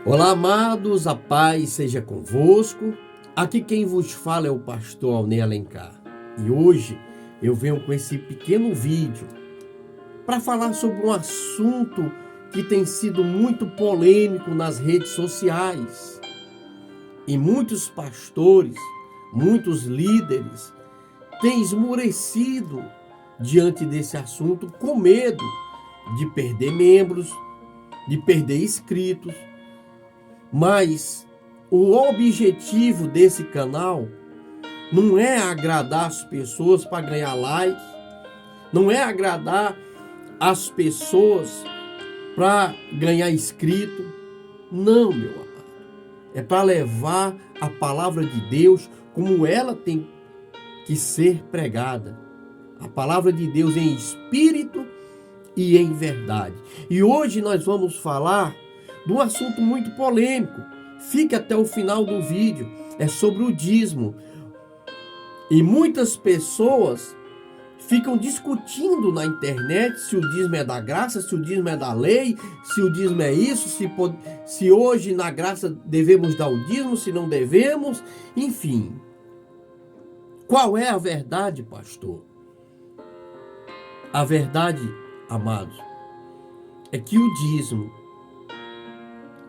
Olá, amados, a paz seja convosco. Aqui quem vos fala é o pastor Alnei Alencar. E hoje eu venho com esse pequeno vídeo para falar sobre um assunto que tem sido muito polêmico nas redes sociais. E muitos pastores, muitos líderes têm esmurecido diante desse assunto com medo de perder membros, de perder inscritos. Mas o objetivo desse canal não é agradar as pessoas para ganhar like, não é agradar as pessoas para ganhar inscrito. Não, meu amado. É para levar a palavra de Deus como ela tem que ser pregada. A palavra de Deus em espírito e em verdade. E hoje nós vamos falar de um assunto muito polêmico. Fique até o final do vídeo. É sobre o dízimo. E muitas pessoas ficam discutindo na internet se o dízimo é da graça, se o dízimo é da lei, se o dízimo é isso, se hoje na graça devemos dar o dízimo, se não devemos, enfim. Qual é a verdade, pastor? A verdade, amados, é que o dízimo,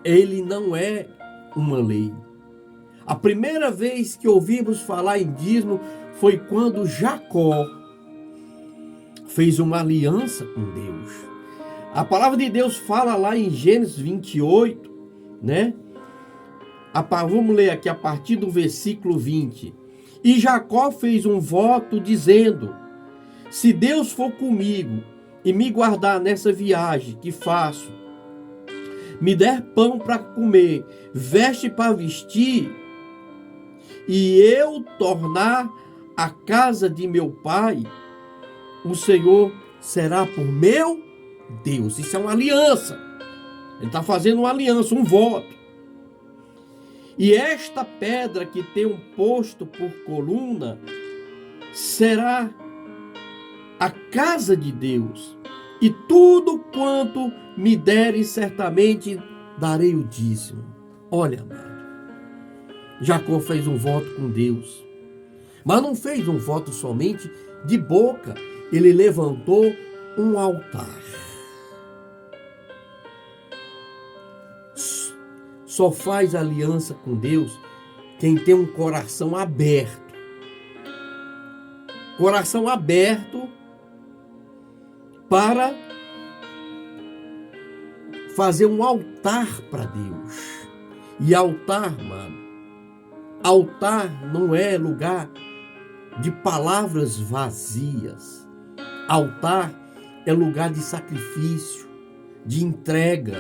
ele não é uma lei. A primeira vez que ouvimos falar em dízimo foi quando Jacó fez uma aliança com Deus. A palavra de Deus fala lá em Gênesis 28, né? Vamos ler aqui a partir do versículo 20. E Jacó fez um voto dizendo: se Deus for comigo e me guardar nessa viagem que faço, me der pão para comer, veste para vestir, e eu tornar a casa de meu pai, o Senhor será por meu Deus. Isso é uma aliança. Ele está fazendo uma aliança, um voto. E esta pedra que tem um posto por coluna será a casa de Deus. E tudo quanto me deres, certamente darei o dízimo. Olha, amado, Jacó fez um voto com Deus. Mas não fez um voto somente de boca. Ele levantou um altar. Só faz aliança com Deus quem tem um coração aberto. Coração aberto para fazer um altar para Deus. E altar, mano, altar não é lugar de palavras vazias. Altar é lugar de sacrifício, de entrega,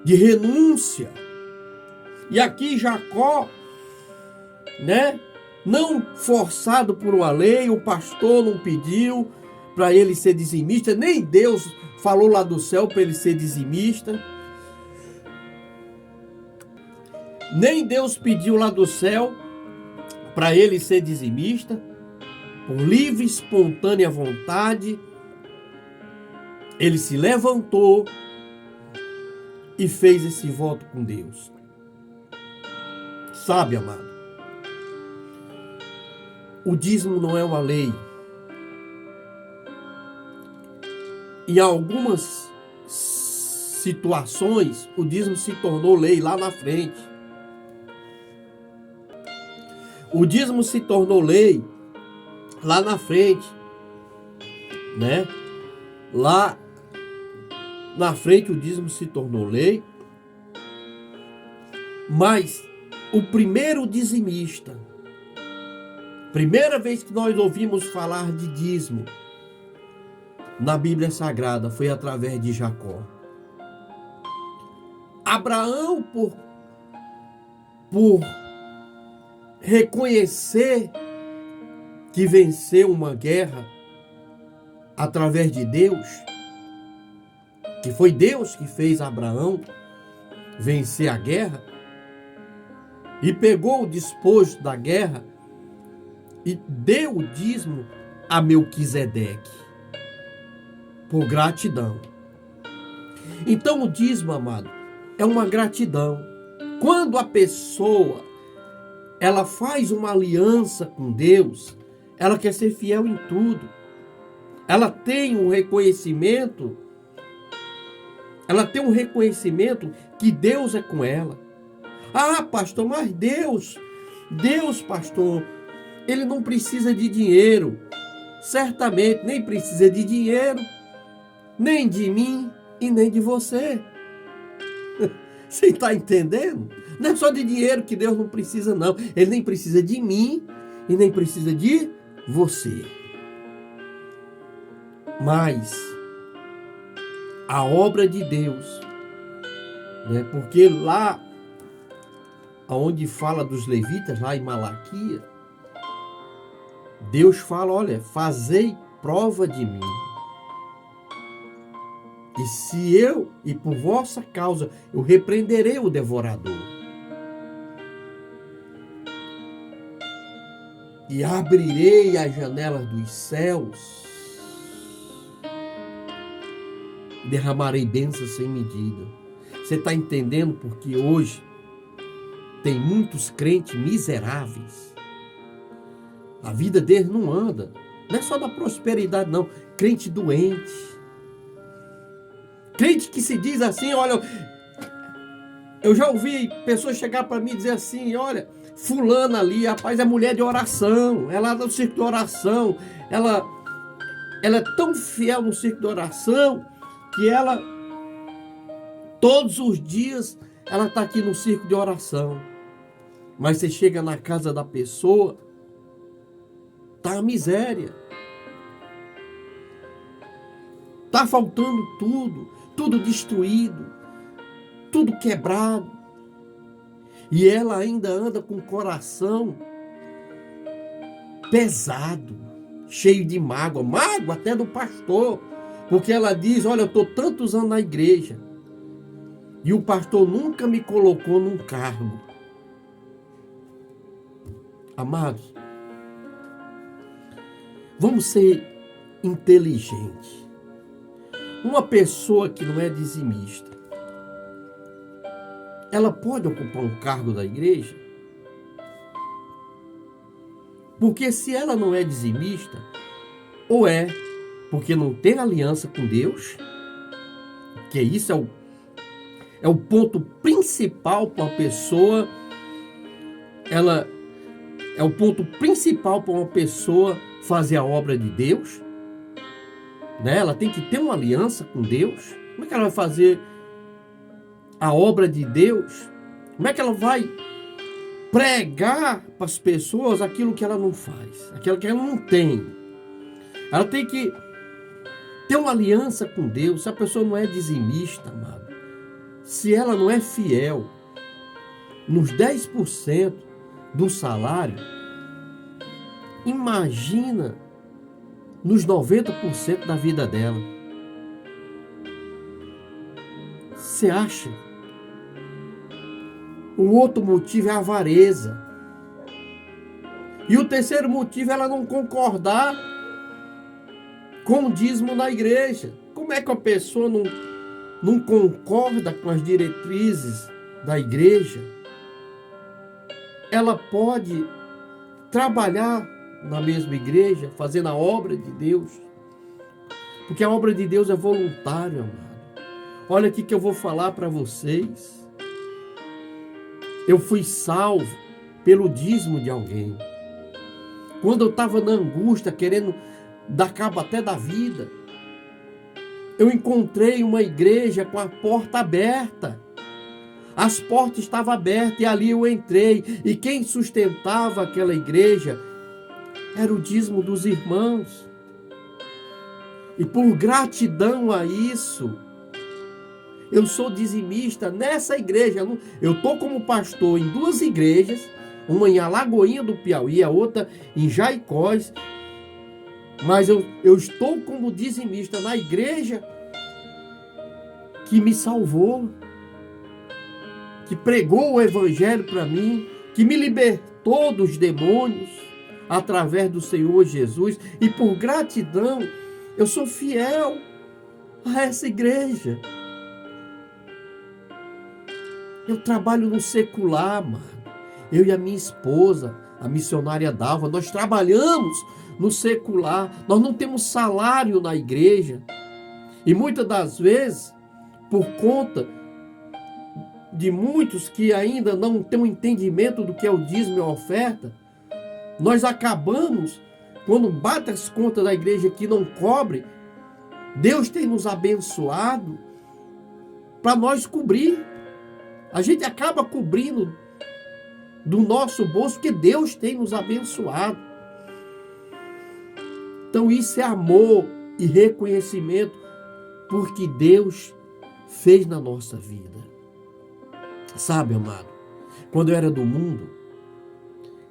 de renúncia. E aqui Jacó, né, não forçado por uma lei, o pastor não pediu para ele ser dizimista, nem Deus falou lá do céu para ele ser dizimista. Nem Deus pediu lá do céu para ele ser dizimista. Por livre e espontânea vontade, ele se levantou e fez esse voto com Deus. Sabe, amado, o dízimo não é uma lei. Em algumas situações, o dízimo se tornou lei lá na frente. O dízimo se tornou lei lá na frente, né? Lá na frente o dízimo se tornou lei. Mas o primeiro dizimista, primeira vez que nós ouvimos falar de dízimo na Bíblia Sagrada, foi através de Jacó. Abraão, por reconhecer que venceu uma guerra através de Deus, que foi Deus que fez Abraão vencer a guerra, e pegou o despojo da guerra e deu o dízimo a Melquisedeque, por gratidão. Então o dízimo, amado, é uma gratidão. Quando a pessoa ela faz uma aliança com Deus, ela quer ser fiel em tudo. Ela tem um reconhecimento, que Deus é com ela. Ah, pastor, mas Deus, pastor, ele não precisa de dinheiro. Certamente nem precisa de dinheiro, nem de mim e nem de você. Você está entendendo? Não é só de dinheiro que Deus não precisa, não. Ele nem precisa de mim e nem precisa de você. Mas a obra de Deus, né? Porque lá onde fala dos levitas, lá em Malaquias, Deus fala, olha, fazei prova de mim. E se eu, e por vossa causa, eu repreenderei o devorador. E abrirei as janelas dos céus. Derramarei bênçãos sem medida. Você está entendendo porque hoje tem muitos crentes miseráveis. A vida deles não anda. Não é só da prosperidade, não. Crente doente. Crente que se diz assim, olha, eu já ouvi pessoas chegar para mim e dizer assim, olha, fulana ali, rapaz, é mulher de oração, ela é do circo de oração, ela é tão fiel no circo de oração, que ela, todos os dias, ela está aqui no circo de oração. Mas você chega na casa da pessoa, tá a miséria. Tá faltando tudo destruído, tudo quebrado. E ela ainda anda com o coração pesado, cheio de mágoa até do pastor. Porque ela diz, olha, eu estou tantos anos na igreja e o pastor nunca me colocou num cargo. Amados, vamos ser inteligentes. Uma pessoa que não é dizimista, ela pode ocupar um cargo da igreja? Porque se ela não é dizimista, ou é porque não tem aliança com Deus, que isso é o ponto principal para uma pessoa, é o ponto principal para uma pessoa fazer a obra de Deus, né? Ela tem que ter uma aliança com Deus. Como é que ela vai fazer a obra de Deus? Como é que ela vai pregar para as pessoas aquilo que ela não faz, aquilo que ela não tem? Ela tem que ter uma aliança com Deus. Se a pessoa não é dizimista, amado, se ela não é fiel nos 10% do salário, imagina nos 90% da vida dela. Você acha? O outro motivo é a avareza. E o terceiro motivo é ela não concordar com o dízimo na igreja. Como é que a pessoa não concorda com as diretrizes da igreja? Ela pode trabalhar na mesma igreja, fazendo a obra de Deus, porque a obra de Deus é voluntária, amado. Olha aqui que eu vou falar para vocês. Eu fui salvo pelo dízimo de alguém. Quando eu estava na angústia, querendo dar cabo até da vida, eu encontrei uma igreja com a porta aberta. As portas estavam abertas e ali eu entrei. E quem sustentava aquela igreja era o dízimo dos irmãos. E por gratidão a isso, eu sou dizimista nessa igreja. Eu estou como pastor em 2 igrejas, uma em Alagoinha do Piauí, a outra em Jaicós. Mas eu estou como dizimista na igreja que me salvou, que pregou o evangelho para mim, que me libertou dos demônios através do Senhor Jesus. E por gratidão, eu sou fiel a essa igreja. Eu trabalho no secular, mano. Eu e a minha esposa, a missionária Dalva, nós trabalhamos no secular. Nós não temos salário na igreja. E muitas das vezes, por conta de muitos que ainda não têm um entendimento do que é o dízimo e a oferta, nós acabamos, quando bate as contas da igreja que não cobre, Deus tem nos abençoado para nós cobrir. A gente acaba cobrindo do nosso bolso, porque Deus tem nos abençoado. Então isso é amor e reconhecimento porque Deus fez na nossa vida. Sabe, amado, quando eu era do mundo,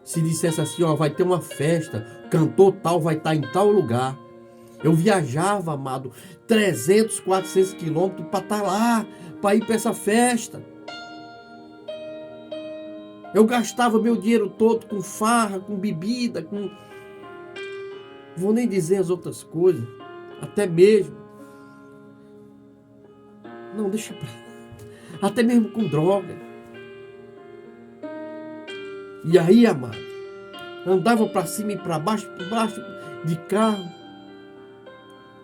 se dissesse assim, ó, vai ter uma festa, cantor tal vai estar em tal lugar. Eu viajava, amado, 300, 400 quilômetros para estar lá, para ir para essa festa. Eu gastava meu dinheiro todo com farra, com bebida, com... Vou nem dizer as outras coisas. Até mesmo. Não, deixa pra lá. Até mesmo com droga. E aí, amado, andava para cima e para baixo, por baixo de carro.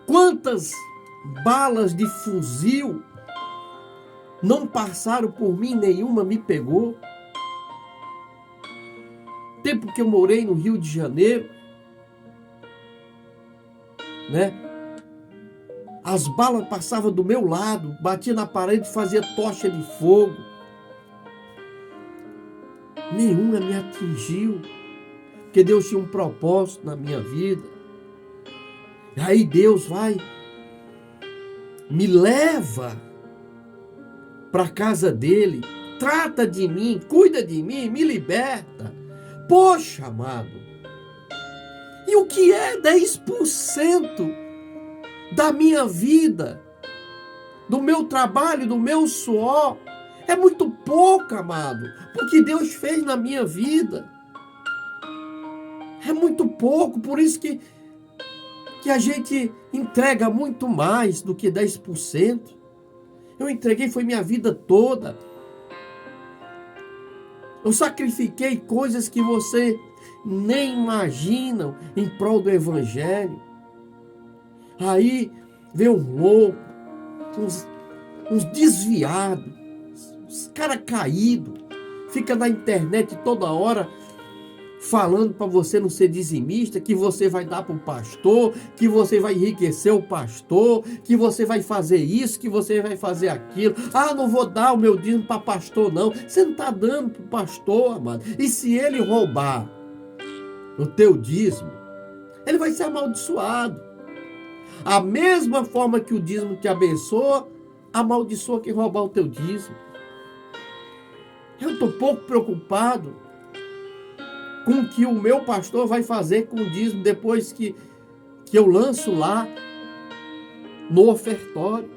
Quantas balas de fuzil não passaram por mim, nenhuma me pegou. Tempo que eu morei no Rio de Janeiro, né? As balas passavam do meu lado, batia na parede, fazia tocha de fogo. Nenhuma me atingiu, porque Deus tinha um propósito na minha vida. Aí Deus vai, me leva para a casa dele, trata de mim, cuida de mim, me liberta. Poxa, amado, e o que é 10% da minha vida, do meu trabalho, do meu suor? É muito pouco, amado, porque Deus fez na minha vida. É muito pouco, por isso que a gente entrega muito mais do que 10%. Eu entreguei, foi minha vida toda. Eu sacrifiquei coisas que você nem imaginam em prol do Evangelho. Aí vem um louco, uns desviados, uns caras caídos, fica na internet toda hora falando para você não ser dizimista, que você vai dar para o pastor, que você vai enriquecer o pastor, que você vai fazer isso, que você vai fazer aquilo. Ah, não vou dar o meu dízimo para pastor, não. Você não está dando para o pastor, amado. E se ele roubar o teu dízimo, ele vai ser amaldiçoado. A mesma forma que o dízimo te abençoa, amaldiçoa quem roubar o teu dízimo. Eu estou pouco preocupado com o que o meu pastor vai fazer com o dízimo depois que eu lanço lá no ofertório,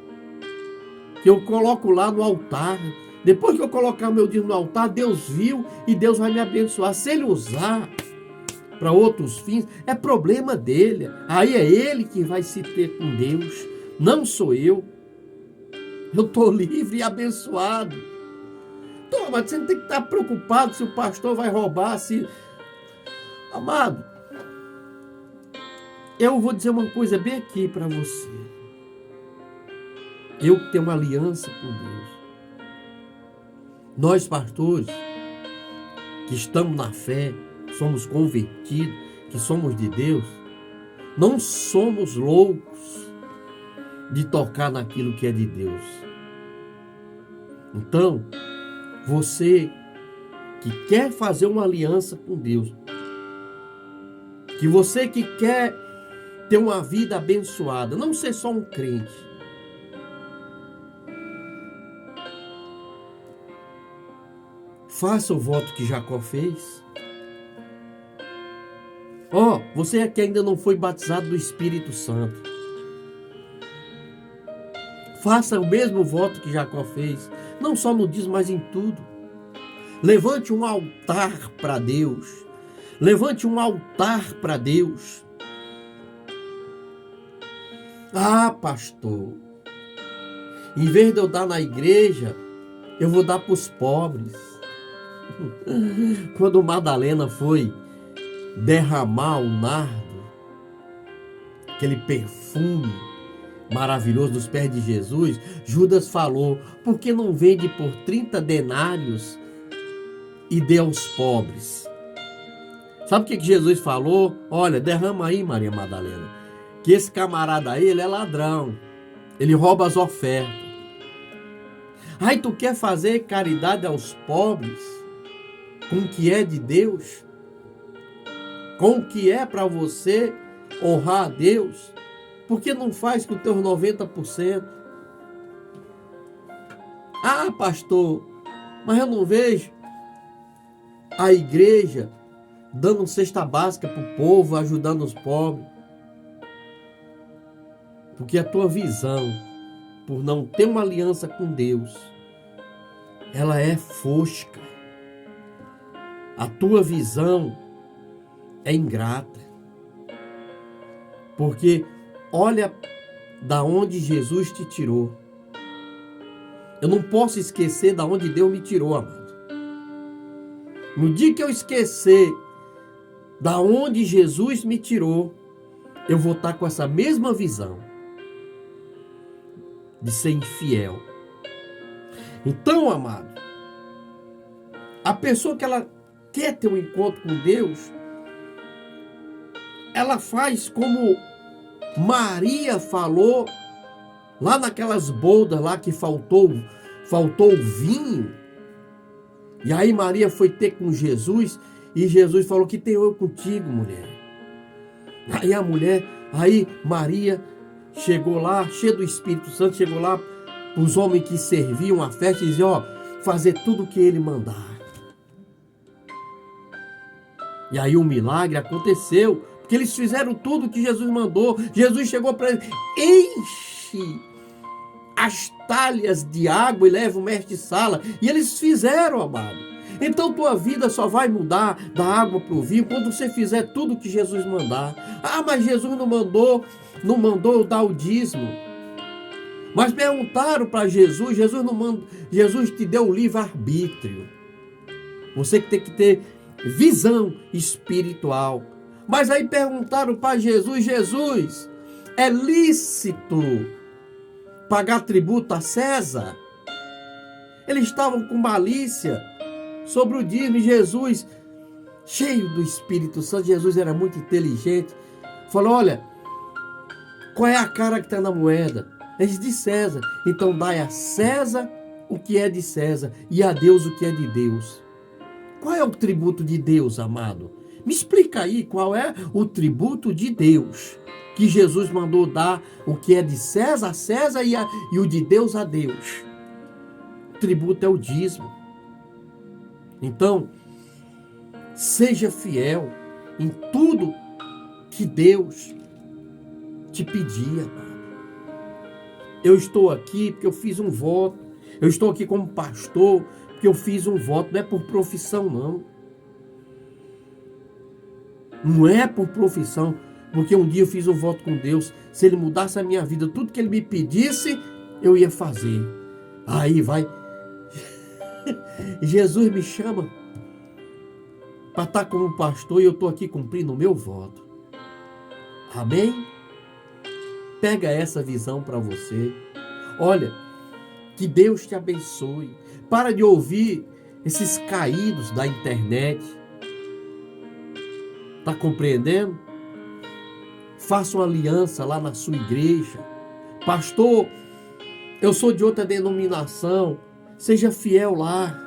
que eu coloco lá no altar. Depois que eu colocar o meu dízimo no altar, Deus viu e Deus vai me abençoar. Se ele usar para outros fins, é problema dele. Aí é ele que vai se ter com Deus, não sou eu. Eu estou livre e abençoado. Então, mas você não tem que estar preocupado se o pastor vai roubar, se... Amado, eu vou dizer uma coisa bem aqui para você. Eu que tenho uma aliança com Deus. Nós, pastores, que estamos na fé, somos convertidos, que somos de Deus, não somos loucos de tocar naquilo que é de Deus. Então, você que quer fazer uma aliança com Deus, que você que quer ter uma vida abençoada, não ser só um crente, faça o voto que Jacó fez. Você que ainda não foi batizado do Espírito Santo, faça o mesmo voto que Jacó fez, não só no dízimo, mas em tudo. Levante um altar para Deus. Levante um altar para Deus. Ah, pastor, em vez de eu dar na igreja, eu vou dar para os pobres. Quando Madalena foi derramar o nardo, aquele perfume maravilhoso dos pés de Jesus, Judas falou: por que não vende por 30 denários e dê aos pobres? Sabe o que Jesus falou? Olha, derrama aí, Maria Madalena, que esse camarada aí, ele é ladrão, ele rouba as ofertas. Aí tu quer fazer caridade aos pobres com o que é de Deus? Com o que é para você honrar a Deus? Por que não faz com os teus 90%? Ah, pastor, mas eu não vejo a igreja dando cesta básica para o povo, ajudando os pobres. Porque a tua visão, por não ter uma aliança com Deus, ela é fosca. A tua visão é ingrata. Porque olha da onde Jesus te tirou. Eu não posso esquecer da onde Deus me tirou, amado. No dia que eu esquecer da onde Jesus me tirou, eu vou estar com essa mesma visão de ser infiel. Então, amado, a pessoa que ela quer ter um encontro com Deus, ela faz como Maria falou lá naquelas bodas lá que faltou o vinho. E aí Maria foi ter com Jesus e Jesus falou: que tenho eu contigo, mulher? Aí Maria chegou lá, cheia do Espírito Santo, chegou lá os homens que serviam a festa e diziam: ó, fazer tudo o que ele mandar. E aí o milagre aconteceu, porque eles fizeram tudo o que Jesus mandou. Jesus chegou para eles: enche as talhas de água e leva o mestre de sala. E eles fizeram, amado. Então tua vida só vai mudar da água para o vinho quando você fizer tudo o que Jesus mandar. Ah, mas Jesus não mandou eu dar o dízimo. Mas perguntaram para Jesus, Jesus te deu o livre-arbítrio. Você que tem que ter visão espiritual. Mas aí perguntaram para Jesus, é lícito pagar tributo a César? Eles estavam com malícia sobre o dízimo. Jesus, cheio do Espírito Santo, Jesus era muito inteligente, falou: olha, qual é a cara que está na moeda? É de César. Então dai a César o que é de César e a Deus o que é de Deus. Qual é o tributo de Deus, amado? Me explica aí qual é o tributo de Deus, que Jesus mandou dar o que é de César a César e o de Deus a Deus. O tributo é o dízimo. Então, seja fiel em tudo que Deus te pedir, amado. Eu estou aqui porque eu fiz um voto. Eu estou aqui como pastor porque eu fiz um voto. Não é por profissão, não. Não é por profissão. Porque um dia eu fiz um voto com Deus. Se Ele mudasse a minha vida, tudo que Ele me pedisse, eu ia fazer. Aí vai. Jesus me chama para estar como pastor e eu estou aqui cumprindo o meu voto. Amém? Pega essa visão para você. Olha, que Deus te abençoe. Para de ouvir esses caídos da internet. Está compreendendo? Faça uma aliança lá na sua igreja. Pastor, eu sou de outra denominação. Seja fiel lá.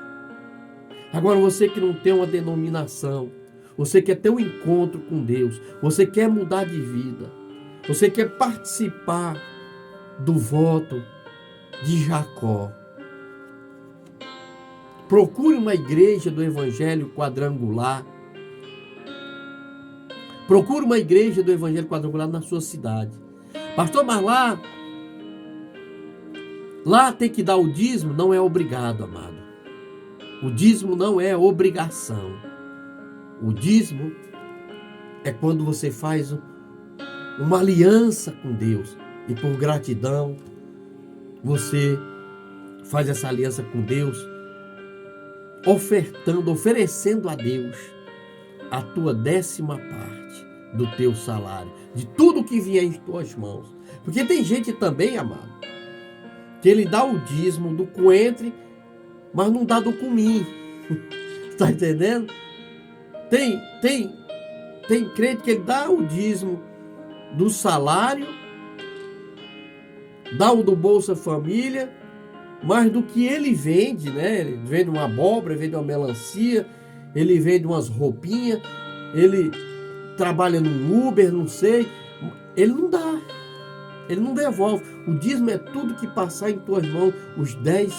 Agora você que não tem uma denominação, você quer ter um encontro com Deus, você quer mudar de vida, você quer participar do voto de Jacó. Procure uma igreja do Evangelho Quadrangular. Procure uma igreja do Evangelho Quadrangular na sua cidade. Pastor, mas lá tem que dar o dízimo? Não é obrigado, amado. O dízimo não é obrigação. O dízimo é quando você faz uma aliança com Deus e por gratidão você faz essa aliança com Deus, oferecendo a Deus a tua 10ª parte do teu salário, de tudo que vier em tuas mãos. Porque tem gente também, amado, que ele dá o dízimo do coentro, mas não dá do cumim. Está entendendo? Tem crente que ele dá o dízimo do salário, dá o do Bolsa Família, mas do que ele vende, né? Ele vende uma abóbora, ele vende uma melancia, ele vende umas roupinhas, ele trabalha num Uber, não sei. Ele não dá, ele não devolve. O dízimo é tudo que passar em tuas mãos, os 10%.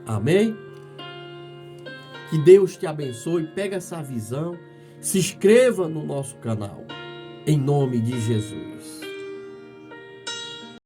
Amém? Que Deus te abençoe, pega essa visão, se inscreva no nosso canal, em nome de Jesus.